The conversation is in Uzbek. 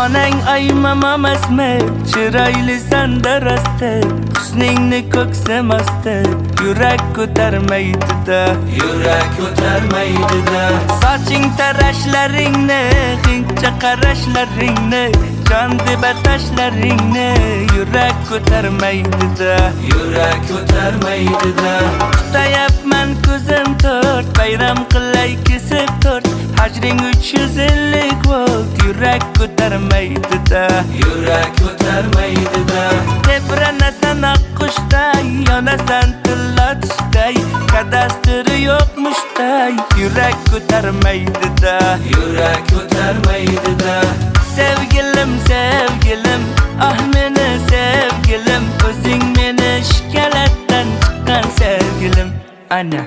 Onang aymam emasmi, chiroyli sanda rosti, husningni ko'ksimasti, yurak ko'tarmaydi-da, yurak ko'tarmaydi-da. Soching tarashlaringni, g'ingcha qarashlaringni, jon deb atashlaringni, yurak ko'tarmaydi-da, yurak ko'tarmaydi-da. Kutayapman ko'zim to'rt, bayram qilay kesib to'rt, hajring 350 volt, yurak ko'tarmaydi-da, yurak ko'tarmaydi-da. Tebranasan oqqushday, yonasan tillatishday, kadastri yo'qmushday, yurak ko'tarmaydi-da, yurak ko'tarmaydi-da. Sevgilim, sevgilim, ah meni sevgilim, o'zing meni shikalatdan chiqqan sevgilim. Ana